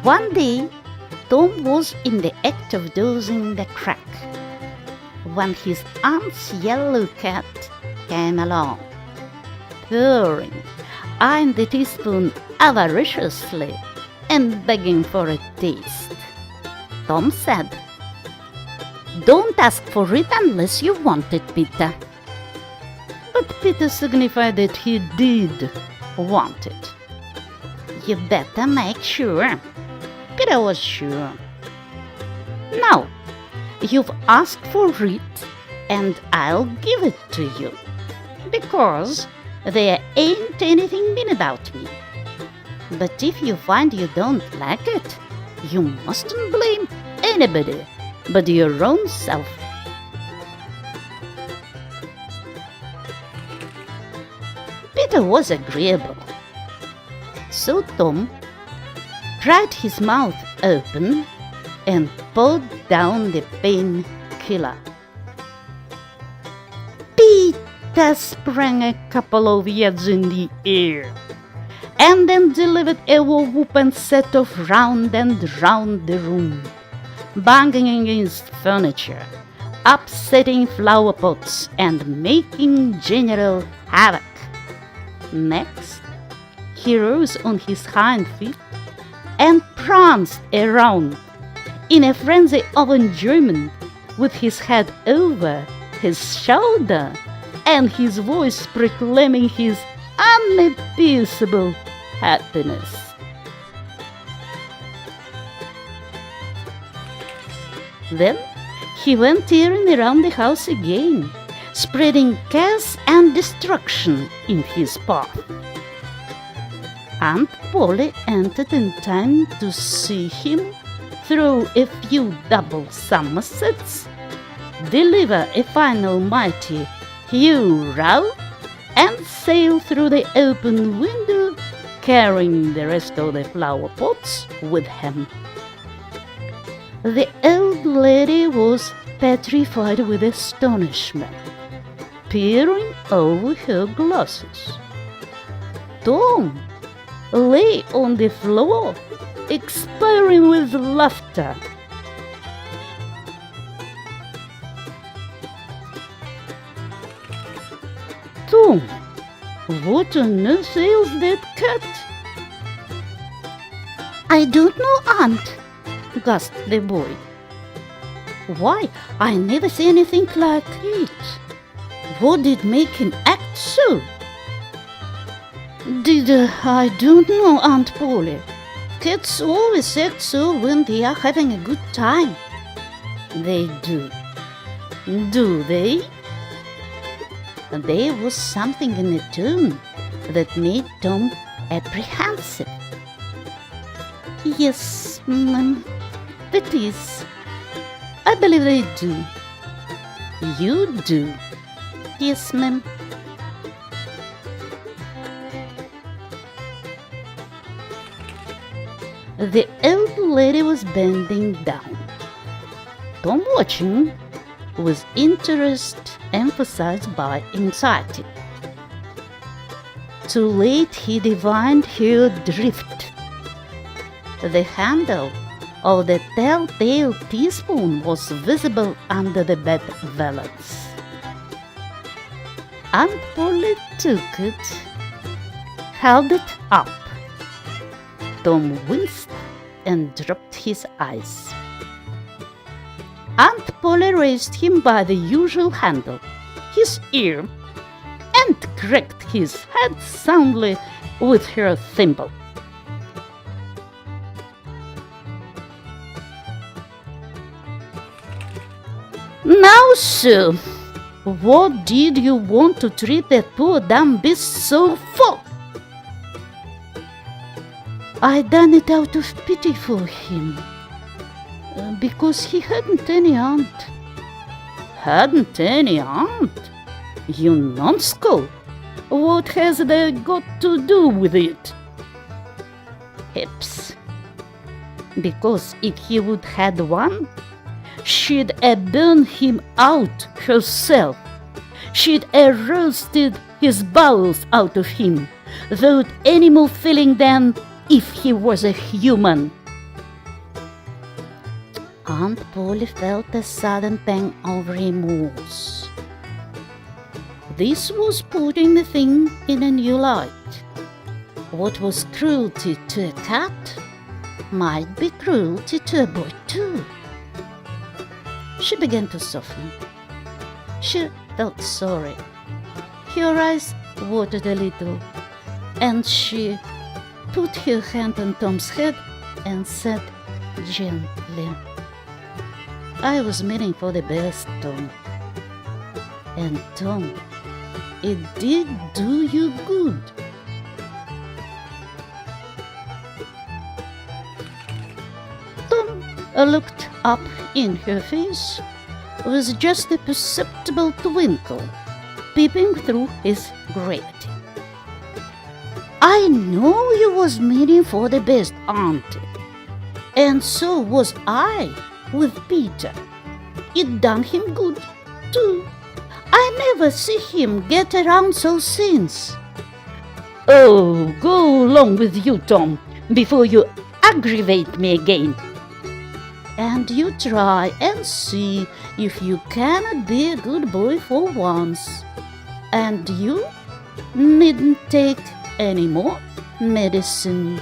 One day, Tom was in the act of dozing the crack when his aunt's yellow cat came along, purring, eyeing the teaspoon avariciously and begging for a taste. Tom said, "Don't ask for it unless you want it, Peter." But Peter signified that he did want it. "You better make sure." Peter was sure. "Now, you've asked for it, and I'll give it to you, because there ain't anything mean about me. But if you find you don't like it, you mustn't blame anybody but your own self." Peter was agreeable. So Tom pried his mouth open and pulled down the painkiller. Peter sprang a couple of yards in the air, and then delivered a whoop and set off round and round the room, banging against furniture, upsetting flower pots, and making general havoc. Next, he rose on his hind feet and pranced around in a frenzy of enjoyment, with his head over his shoulder and his voice proclaiming his unappeasable happiness. Then he went tearing around the house again, spreading chaos and destruction in his path. Aunt Polly entered in time to see him throw a few double somersets, deliver a final mighty hurrah, and sail through the open window, carrying the rest of the flower pots with him. The old lady was petrified with astonishment, peering over her glasses. Tom lay on the floor, expiring with laughter. "Tom, what on earth ails that cat?" "I don't know, Aunt," gasped the boy. "Why, I never see anything like it. What did make him act so?" I don't know, Aunt Polly. Cats always act so when they are having a good time." "They do. Do they?" There was something in the tone that made Tom apprehensive. "Yes, ma'am, that is. I believe they do." "You do?" "Yes, ma'am." The old lady was bending down, Tom watching with interest emphasized by anxiety. Too late he divined her drift. The handle of the telltale teaspoon was visible under the bed valance. Aunt Polly took it, held it up. Tom winced and dropped his eyes. Aunt Polly raised him by the usual handle, his ear, and cracked his head soundly with her thimble. "Now, sir, what did you want to treat that poor dumb beast so for?" "I done it out of pity for him, because he hadn't any aunt." "Hadn't any aunt? You numbskull! What has that got to do with it?" "Hips. Because if he would had one, she'd burn him out herself. She'd roasted his bowels out of him, without any more feeling than if he was a human. Aunt Polly felt a sudden pang of remorse. This was putting the thing in a new light. What was cruelty to a cat might be cruelty to a boy too. She began to soften. She felt sorry. Her eyes watered a little, and she put her hand on Tom's head and said gently, "I was meaning for the best, Tom. And Tom, it did do you good." Tom looked up in her face with just a perceptible twinkle peeping through his gravity. "I know you was meaning for the best, Auntie, and so was I with Peter. It done him good, too. I never see him get around so since." "Oh, go along with you, Tom, before you aggravate me again. And you try and see if you cannot be a good boy for once. And you needn't take any more medicine."